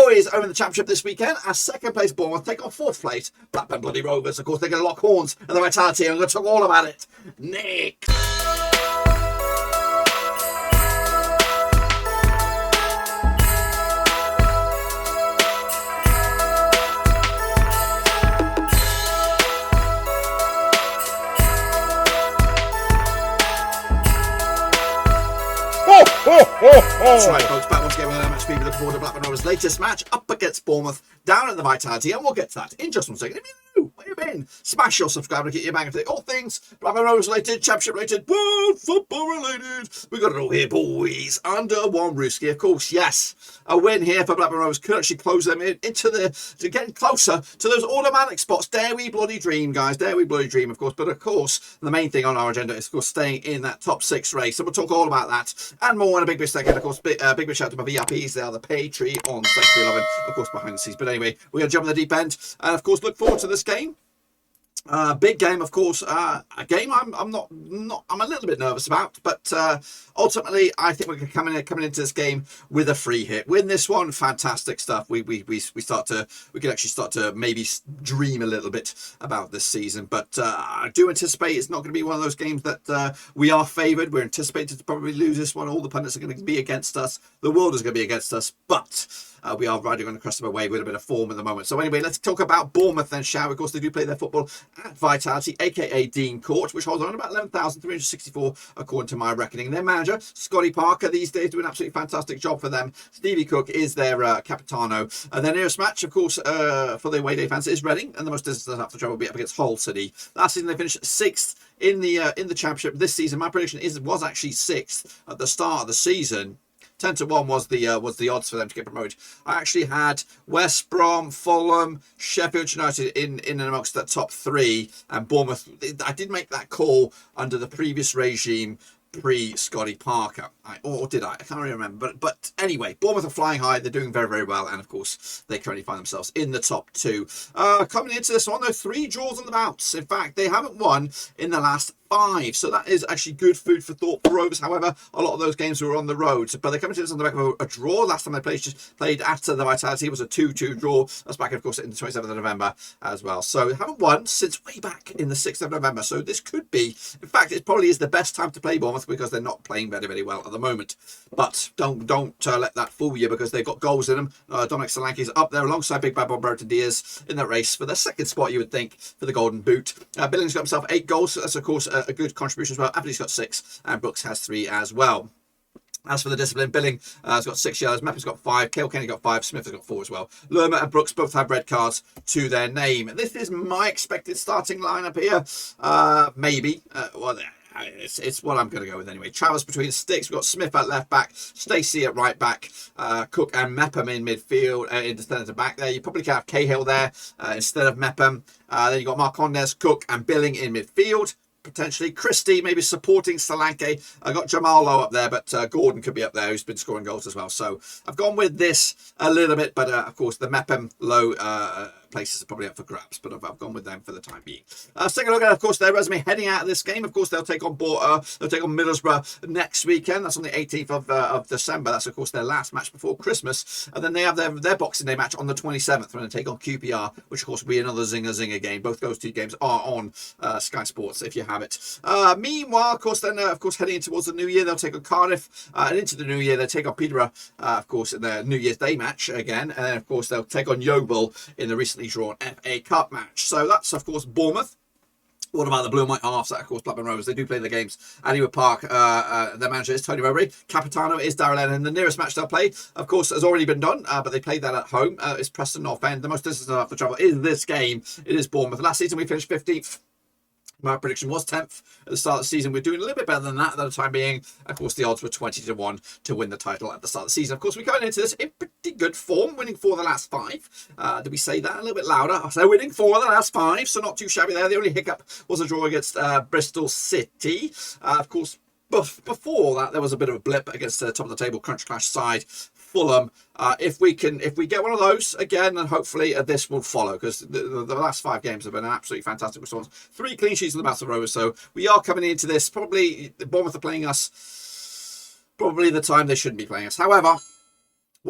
boys are in the Championship this weekend as second place Bournemouth take on fourth place Blackburn bloody Rovers. Of course, they're going to lock horns and the Vitality. I'm going to talk all about it. Nick. That's right, folks. Back once again with another match. People looking forward to Blackburn Rovers' latest match up against Bournemouth down at the Vitality, and we'll get to that in just 1 second. If you're new, where you been? Smash your subscribe to get your bang of all things Blackburn Rovers related, Championship related, world football related. We got it all here, boys. Under one rooski, of course. Yes, a win here for Blackburn Rovers could actually close them to getting closer to those automatic spots. Dare we bloody dream, guys? Dare we bloody dream, of course. But of course, the main thing on our agenda is, of course, staying in that top 6 race. So we'll talk all about that and more in a big second. Of course, big shout out to my VIPs. They are the Patreon section 11, of course, behind the scenes. But anyway, we're going to jump in the deep end and, of course, look forward to this game. Big game, of course. A game I'm a little bit nervous about, but ultimately I think we're coming into this game with a free hit. Win this one, fantastic stuff. We can actually start to maybe dream a little bit about this season. But I do anticipate it's not going to be one of those games that we are favoured. We're anticipated to probably lose this one. All the pundits are going to be against us. The world is going to be against us, but we are riding on the crest of a wave with a bit of form at the moment. So anyway, let's talk about Bournemouth then, shall we? Of course, they do play their football at Vitality, aka Dean Court, which holds on about 11,364 according to my reckoning. Their manager, Scotty Parker, these days doing an absolutely fantastic job for them. Stevie Cook is their capitano. Their nearest match, of course, for the away day fans is Reading, and the most distance after travel will be up against Hull City. Last season they finished 6th in the Championship. This season, my prediction was actually 6th at the start of the season. 10-1 was the odds for them to get promoted. I actually had West Brom, Fulham, Sheffield United in and amongst that top 3, and Bournemouth. I did make that call under the previous regime, pre-Scotty Parker. Or did I? I can't really remember. But anyway, Bournemouth are flying high. They're doing very, very well. And, of course, they currently find themselves in the top 2. Coming into this one, though, 3 draws on the bounce. In fact, they haven't won in the last 5. So that is actually good food for thought for Rovers. However, a lot of those games were on the road. But they're coming to this on the back of a draw. Last time they played after the Vitality, it was a 2-2 draw. That's back, of course, in the 27th of November as well. So they haven't won since way back in the 6th of November. So this could be, in fact, it probably is the best time to play Bournemouth because they're not playing very, very well at the moment. But don't let that fool you because they've got goals in them. Dominic Solanke's up there alongside Big Bad Bob Brereton Diaz in that race for the second spot, you would think, for the Golden Boot. Billings got himself 8 goals. So that's, of course, a good contribution as well. Anthony's got 6 and Brooks has 3 as well. As for the discipline, Billing has got 6 yellows, Mepper's got 5, Cale Kenny got 5, Smith has got 4 as well. Lerma and Brooks both have red cards to their name. This is my expected starting lineup here. Maybe. It's what I'm going to go with anyway. Travers between sticks. We've got Smith at left back, Stacey at right back, Cook and Mepham in midfield, in the centre back there. You probably can have Cahill there instead of Mepham. Then you've got Marcondes, Cook and Billing in midfield. Potentially Christie maybe supporting Solanke. I got Jamal Lowe up there, but Gordon could be up there, who's been scoring goals as well. So I've gone with this a little bit, but of course the Mepham Lowe places are probably up for grabs, but I've gone with them for the time being. Let's take a look at, of course, their resume heading out of this game. Of course, they'll take on Middlesbrough next weekend. That's on the 18th of December. That's, of course, their last match before Christmas. And then they have their Boxing Day match on the 27th when they take on QPR, which, of course, will be another zinger game. Both those 2 games are on Sky Sports, if you have it. Meanwhile, of course, heading in towards the New Year, they'll take on Cardiff. And into the New Year, they'll take on Peterborough, of course, in their New Year's Day match again. And then, of course, they'll take on Yeovil in the recently drawn FA Cup match. So that's, of course, Bournemouth. What about the Blue and White halves? Of course, Blackburn Rovers. They do play the games at Ewood Park. Their manager is Tony Mowbray. Capitano is Darrell Lennon. The nearest match they'll play, of course, has already been done, but they played that at home. It's Preston North End. The most distance after travel is this game. It is Bournemouth. Last season, we finished 15th. My prediction was 10th at the start of the season. We're doing a little bit better than that at the time being. Of course, the odds were 20-1 to win the title at the start of the season. Of course, we're going into this in pretty good form, winning 4 of the last 5. Did we say that a little bit louder? So winning 4 of the last 5, so not too shabby there. The only hiccup was a draw against Bristol City. Of course, before that, there was a bit of a blip against the top of the table Crunch Clash side, Fulham. If we get one of those again, then hopefully this will follow, because the last 5 games have been an absolutely fantastic response. 3 clean sheets in the Battle Rovers, so we are coming into this. Probably Bournemouth are playing us probably the time they shouldn't be playing us. However,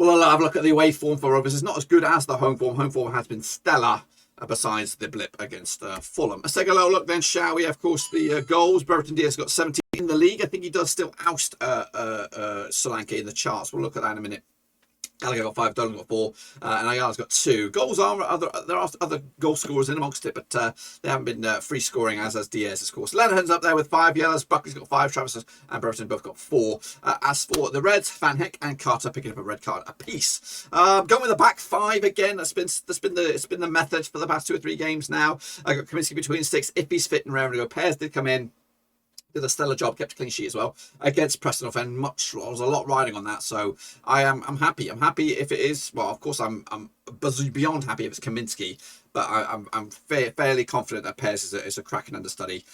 We'll have a look at the away form for Rovers. It's not as good as the home form. Home form has been stellar, besides the blip against Fulham. Let's take a little look then, shall we? Of course, the goals. Brereton Diaz got 17 in the league. I think he does still oust Solanke in the charts. We'll look at that in a minute. Gallagher got 5, Dolan got 4, and Ayala's got 2. Goals there are other goal scorers in amongst it, but they haven't been free scoring as Diaz, of course. Lenihan's up there with 5 yellows. Buckley's got 5. Travis and Brereton both got 4. As for the Reds, Van Heck and Carter picking up a red card apiece. Going with the back 5 again. It's been the method for the past 2 or 3 games now. I got Kaminsky between 6 if he's fit and raring to go. Pears did come in. Did a stellar job, kept a clean sheet as well against Preston North End. There was a lot riding on that, so I'm happy. I'm happy if it is. Well, of course, I'm beyond happy if it's Kaminsky, but I'm fairly confident that Pears is a cracking understudy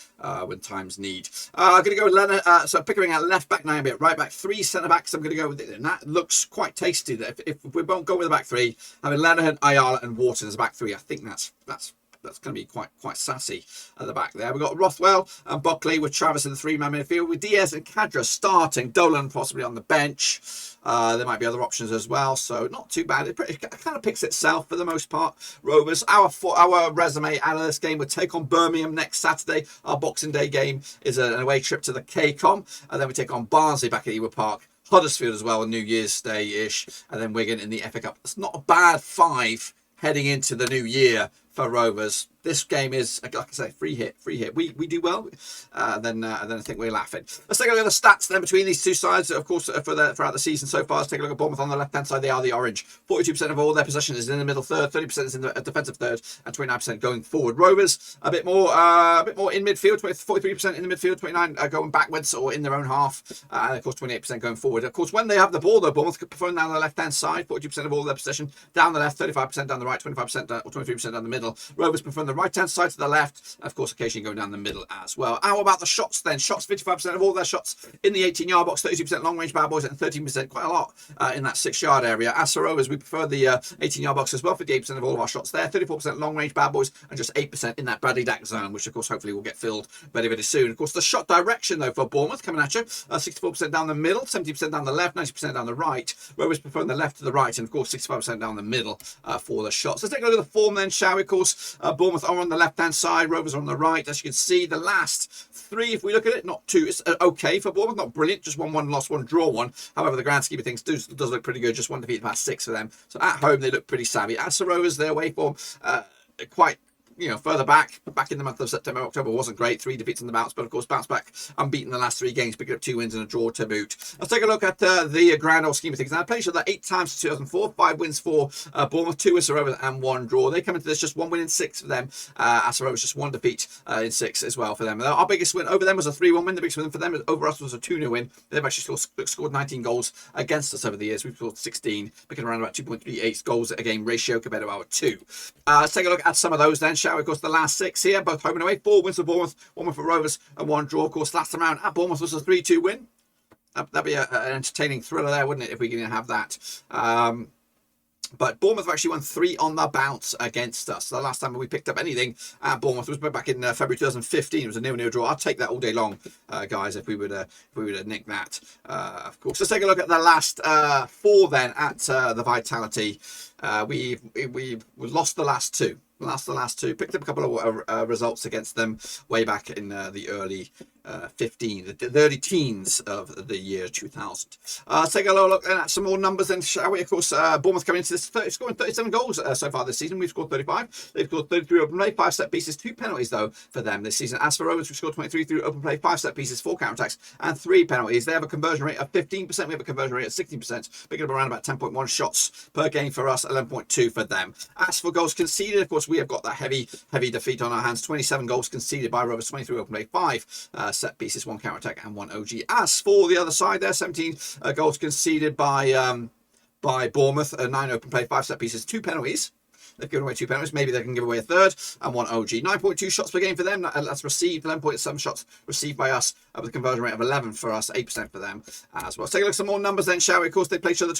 when times need. I'm going to go with Leonard. So Pickering at left back, 9 bit right back, 3 centre backs. I'm going to go with it, and that looks quite tasty. That if we won't go with the back 3, having Leonard, Ayala, and Wharton as a back 3, I think that's going to be quite sassy at the back there. We've got Rothwell and Buckley with Travis in the 3-man midfield, with Diaz and Kadra starting, Dolan possibly on the bench. There might be other options as well, so not too bad. It kind of picks itself for the most part. Rovers, our resume out of this game would take on Birmingham next Saturday. Our Boxing Day game is an away trip to the K-Com, and then we take on Barnsley back at Ewood Park. Huddersfield as well on New Year's Day-ish, and then Wigan in the FA Cup. It's not a bad 5 heading into the new year for Rovers. This game is, like I say, free hit. We do well, then I think we're laughing. Let's take a look at the stats then between these two sides. Of course, throughout the season so far, let's take a look at Bournemouth on the left-hand side. They are the orange. 42% of all their possession is in the middle third, 30% is in the defensive third, and 29% going forward. Rovers a bit more in midfield, 43% in the midfield, 29% going backwards or in their own half, and of course 28% going forward. Of course, when they have the ball, though, Bournemouth preferring down the left-hand side, 42% of all their possession down the left, 35% down the right, 25% or 23% down the middle. Rovers preferring the right-hand side to the left, of course, occasionally going down the middle as well. How about the shots then? Shots, 55% of all their shots in the 18-yard box, 32% long-range bad boys, and 13%, quite a lot, in that 6-yard area. As for Rovers, we prefer the 18-yard box as well, 58% of all of our shots there, 34% long-range bad boys, and just 8% in that Bradley Dack zone, which, of course, hopefully will get filled very, very soon. Of course, the shot direction, though, for Bournemouth coming at you, 64% down the middle, 70% down the left, 90% down the right. Rovers preferring the left to the right, and, of course, 65% down the middle for the shots. Let's take a look at the form then, shall we? Of course, Bournemouth are on the left-hand side, Rovers are on the right. As you can see, the last 3, if we look at it, not 2, it's okay for Bournemouth, not brilliant, just 1-1 loss, 1 draw 1. However, the grand scheme of things does look pretty good, just 1 defeat past 6 for them. So at home, they look pretty savvy. As for Rovers, their away form, quite, further back in the month of September, October wasn't great. 3 defeats in the bounce, but of course, bounce back unbeaten the last 3 games, picking up 2 wins and a draw to boot. Let's take a look at the grand old scheme of things. Now, I played each other 8 times in 2004, 5 wins for Bournemouth, 2 wins for Rovers, and 1 draw. They come into this just 1 win in 6 for them. As for Rovers, just 1 defeat in 6 as well for them. Our biggest win over them was a 3-1 win. The biggest win for them over us was a 2-0 win. They've actually scored 19 goals against us over the years. We've scored 16, picking around about 2.38 goals a game ratio compared to our 2. Let's take a look at some of those then, shall we? Of course, the last 6 here, both home and away. 4 wins for Bournemouth, 1 win for Rovers, and 1 draw. Of course, last time around at Bournemouth was a 3-2 win. That'd be an entertaining thriller there, wouldn't it, if we can have that? But Bournemouth have actually won 3 on the bounce against us. The last time we picked up anything at Bournemouth was back in February 2015. It was a 0-0 draw. I'll take that all day long, guys, if we would nick that, of course. Let's take a look at the last 4 then at the Vitality. We've lost the last 2. Picked up a couple of results against them way back in the early the early teens of the year 2000. Let's take a look at some more numbers then, shall we? Of course, Bournemouth coming into this scoring 37 goals so far this season. We've scored 35. They've scored 33 open play, 5 set pieces, 2 penalties though for them this season. As for Rovers, we've scored 23 through open play, 5 set pieces, 4 counter attacks, and 3 penalties. They have a conversion rate of 15%. We have a conversion rate of 16%, picking up around about 10.1 shots per game for us, 11.2 for them. As for goals conceded, of course, we have got that heavy defeat on our hands. 27 goals conceded by Rovers, 23 open play, 5 set pieces, 1 counter attack, and 1 OG. As for the other side, there 17 goals conceded by Bournemouth, 9 open play, 5 set pieces, 2 penalties. They've given away 2 penalties. Maybe they can give away a third, and 1 OG. 9.2 shots per game for them. That's received. 11.7 shots received by us, with a conversion rate of 11 for us, 8% for them as well. Let's take a look at some more numbers then, shall we? Of course, they played each other.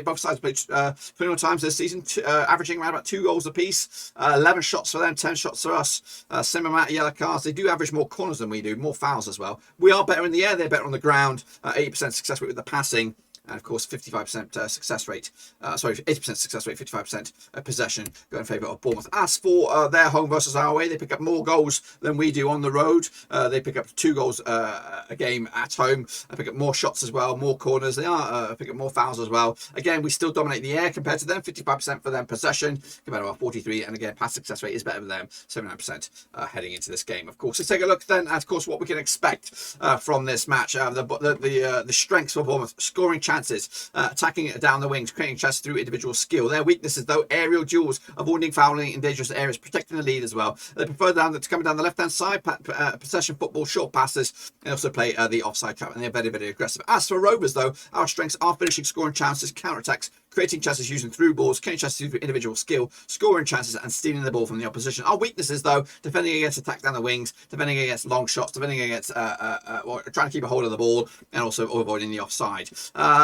Both sides played 21 times this season, averaging around about 2 goals apiece. 11 shots for them, 10 shots for us. Similar amount of yellow cards. They do average more corners than we do, more fouls as well. We are better in the air. They're better on the ground. 80% success rate with the passing. and of course 55% success rate. 80% success rate, 55% possession go in favour of Bournemouth. As for their home versus our away, they pick up more goals than we do on the road. They pick up 2 goals a game at home. They pick up more shots as well, more corners. They are pick up more fouls as well. Again, we still dominate the air compared to them. 55% for them possession compared to our 43, and again, pass success rate is better than them. 79% heading into this game. Of course, let's take a look then at, of course, what we can expect from this match. The strengths for Bournemouth: scoring chances, attacking down the wings, creating chances through individual skill. Their weaknesses, though: aerial duels, avoiding fouling in dangerous areas, protecting the lead as well. They prefer to come down the left hand side, possession football, short passes, and also play the offside trap. And they're very, very aggressive. As for Rovers, though, our strengths are finishing, scoring chances, counter attacks, creating chances using through balls, creating chances through individual skill, scoring chances, and stealing the ball from the opposition. Our weaknesses, though: defending against attacks down the wings, defending against long shots, defending against trying to keep a hold of the ball, and also avoiding the offside.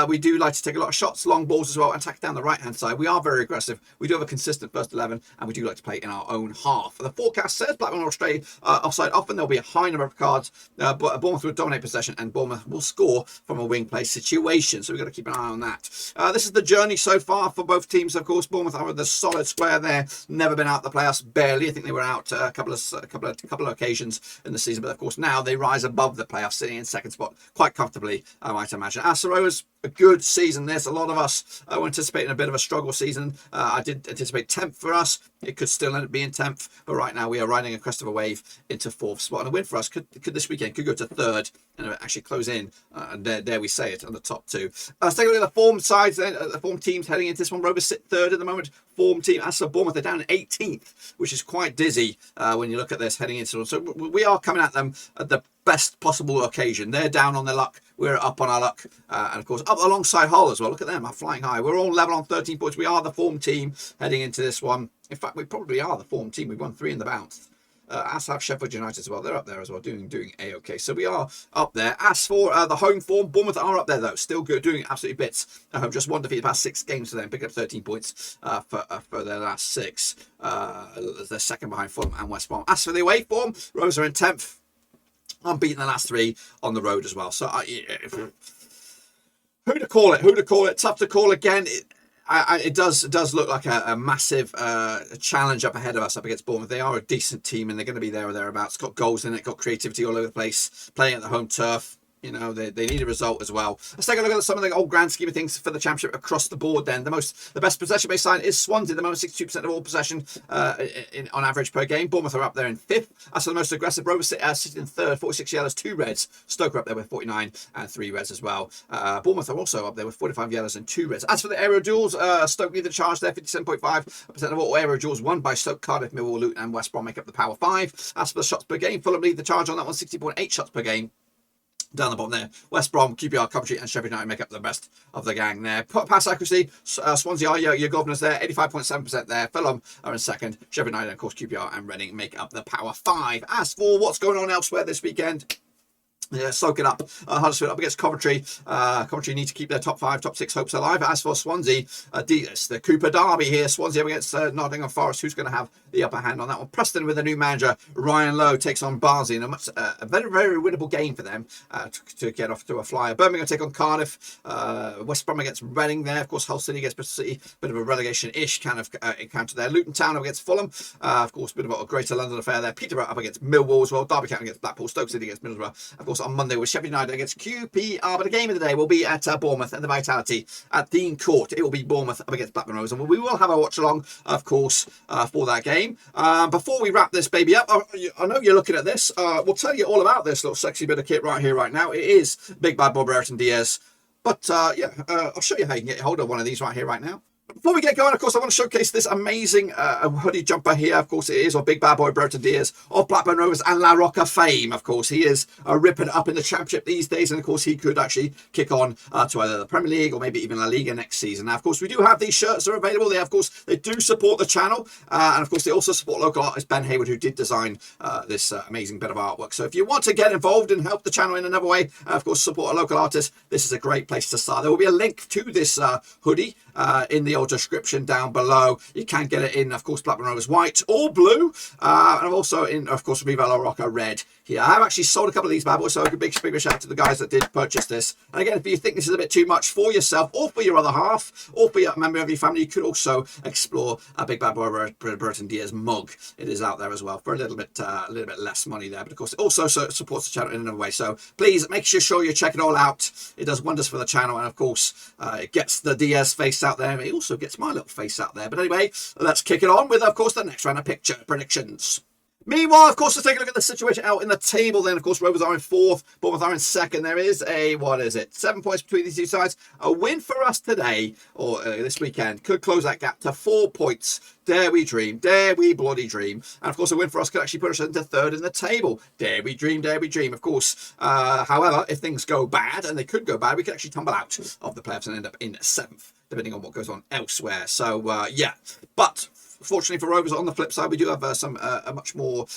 We do like to take a lot of shots, long balls as well, and attack down the right hand side. We are very aggressive. We do have a consistent first 11, and we do like to play in our own half. The forecast says Blackburn will stray offside often. There'll be a high number of cards, but Bournemouth will dominate possession, and Bournemouth will score from a wing play situation. So we've got to keep an eye on that. This is the journey so far for both teams. Of course, Bournemouth are in the solid square there. Never been out the playoffs, barely. I think they were out a couple of occasions in the season, but of course now they rise above the playoffs, sitting in second spot quite comfortably, I might imagine. As for Rovers, a good season this. A lot of us were anticipating a bit of a struggle season. I did anticipate 10th for us. It could still end up being 10th, but right now we are riding a crest of a wave into 4th spot. And a win for us could this weekend could go to 3rd and actually close in. And there we say it, on the top 2. Let's take a look at the form sides, the form teams heading into this one. Rovers sit 3rd at the moment. Form team, as for Bournemouth, they're down in 18th, which is quite dizzy when you look at this heading into it. So we are coming at them at the best possible occasion. They're down on their luck. We're up on our luck. And of course, up alongside Hull as well. Look at them, are flying high. We're all level on 13 points. We are the form team heading into this one. In fact, we probably are the form team. We've won 3 in the bounce. As have Sheffield United as well. They're up there as well, doing a-okay. So we are up there. As for the home form, Bournemouth are up there though, still good, doing absolutely bits. Just one defeat the past 6 games for them, picking up 13 points for their last 6. They're second behind Fulham and West Brom. As for the away form, Rovers are in 10th. Unbeaten the last 3 on the road as well. So who to call it? Who to call it? Tough to call again. It does look like a massive challenge up ahead of us up against Bournemouth. They are a decent team, and they're going to be there or thereabouts. Got goals in it, got creativity all over the place, playing at the home turf. You know, they need a result as well. Let's take a look at some of the old grand scheme of things for the Championship across the board then. The best possession-based side is Swansea. At the moment, 62% of all possession on average per game. Bournemouth are up there in 5th. As for the most aggressive, Rovers sit in 3rd, 46 yellows, 2 reds. Stoke are up there with 49 and 3 reds as well. Bournemouth are also up there with 45 yellows and 2 reds. As for the aerial duels, Stoke lead the charge there, 57.5% of all aerial duels won by Stoke. Cardiff, Millwall, Luton and West Brom make up the power 5. As for the shots per game, Fulham lead the charge on that one, 60.8 shots per game. Down the bottom there, West Brom, QPR, Coventry and Sheffield United make up the rest of the gang there. Pass accuracy, Swansea are your governors there, 85.7% there. Fulham are in 2nd. Sheffield United, and of course, QPR and Reading make up the power 5. As for what's going on elsewhere this weekend, yeah, soak it up. Huddersfield up against Coventry. Coventry need to keep their top 5, top 6 hopes alive. As for Swansea, it's the Cooper Derby here. Swansea up against Nottingham Forest. Who's going to have the upper hand on that one? Preston with a new manager, Ryan Lowe, takes on Barnsley in a very, very winnable game for them to get off to a flyer. Birmingham take on Cardiff. West Brom against Reading there. Of course, Hull City against Bristol City. Bit of a relegation-ish kind of encounter there. Luton Town up against Fulham. Of course, bit of a Greater London affair there. Peterborough up against Millwall as well. Derby County against Blackpool. Stoke City against Middlesbrough. Of course, on Monday with Sheffield United against QPR, but the game of the day will be at Bournemouth and the Vitality at Dean Court. It will be Bournemouth up against Blackburn Rovers, and we will have a watch along, of course, for that game. Before we wrap this baby up, I know you're looking at this. We'll tell you all about this little sexy bit of kit right here, right now. It is Big Bad Bob Brereton Diaz, but I'll show you how you can get hold of one of these right here, right now. Before we get going, of course, I want to showcase this amazing hoodie jumper here. Of course, it is of Big Bad Boy Brereton Diaz of Blackburn Rovers and La Roca fame. Of course, he is ripping up in the Championship these days, and of course, he could actually kick on to either the Premier League or maybe even La Liga next season. Now, of course, we do have these shirts that are available. They do support the channel, and of course, they also support local artist Ben Hayward, who did design this amazing bit of artwork. So if you want to get involved and help the channel in another way, and of course, support a local artist, this is a great place to start. There will be a link to this hoodie in the EFL description down below. You can get it in, of course, Blackburn Rovers white or blue. And I'm also in, of course, Viva La Roca red here. I have actually sold a couple of these bad boys, so a big shout out to the guys that did purchase this. And again, if you think this is a bit too much for yourself or for your other half or for a member of your family, you could also explore a big bad boy Roberto Diaz mug. It is out there as well for a little bit less money there, but of course it also supports the channel in another way. So please make sure you check it all out. It does wonders for the channel, and of course it gets the Diaz face out there. It also gets my little face out there. But anyway, let's kick it on with, of course, the next round of picture predictions. Meanwhile, of course, let's take a look at the situation out in the table then. Of course, Rovers are in 4th, Bournemouth are in 2nd. There is a, 7 points between these two sides. A win for us today, or this weekend, could close that gap to 4 points. Dare we dream, dare we bloody dream. And of course, a win for us could actually put us into 3rd in the table. Dare we dream, dare we dream. Of course, however, if things go bad, and they could go bad, we could actually tumble out of the playoffs and end up in 7th, depending on what goes on elsewhere. So, yeah. But fortunately for Rovers, on the flip side, we do have some much more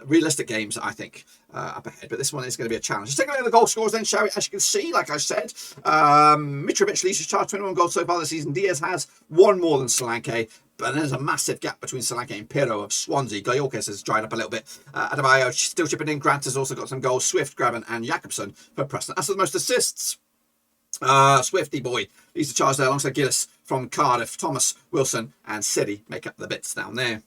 realistic games, I think, up ahead. But this one is going to be a challenge. Let's take a look at the goal scorers then, shall we? As you can see, like I said, Mitrovic leads his charge, 21 goals so far this season. Diaz has 1 more than Solanke. But there's a massive gap between Solanke and Pirro of Swansea. Galliokas has dried up a little bit. Adebayo still chipping in. Grant has also got some goals. Swift, Graben and Jakobsen for Preston. As for the most assists, Swifty boy leads the charge there alongside Gillis from Cardiff. Thomas, Wilson and City make up the bits down there.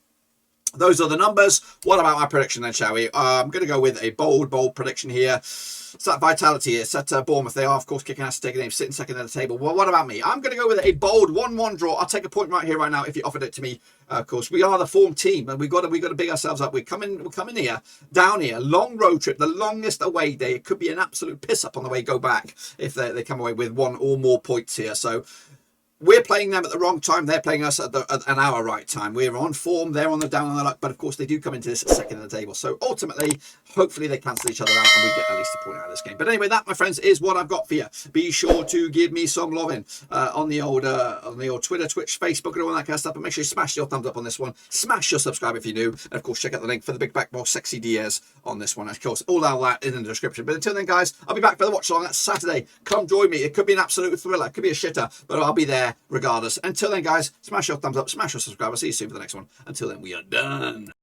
Those are the numbers. What about my prediction then, shall we? I'm going to go with a bold prediction here. It's that vitality. It's at Bournemouth. They are, of course, kicking ass to take a name, sitting 2nd at the table. Well, what about me? I'm going to go with a bold 1-1 draw. I'll take a point right here, right now, if you offered it to me. Of course, we are the form team, and we've got to big ourselves up. We're coming here, down here, long road trip, the longest away day. It could be an absolute piss up on the way go back if they come away with 1 or more points here. So we're playing them at the wrong time. They're playing us at an hour right time. We're on form. They're on the down on the luck. But of course, they do come into this at 2nd at the table. So ultimately, hopefully they cancel each other out and we get at least a point out of this game. But anyway, that, my friends, is what I've got for you. Be sure to give me some loving on the old Twitter, Twitch, Facebook, and all that kind of stuff. And make sure you smash your thumbs up on this one. Smash your subscribe if you're new. And of course, check out the link for the big back ball, Sexy Diaz on this one. Of course, all that is in the description. But until then, guys, I'll be back for the watch along. That's Saturday. Come join me. It could be an absolute thriller. It could be a shitter, but I'll be there regardless. Until then, guys, smash your thumbs up, smash your subscribe. I'll see you soon for the next one. Until then, we are done.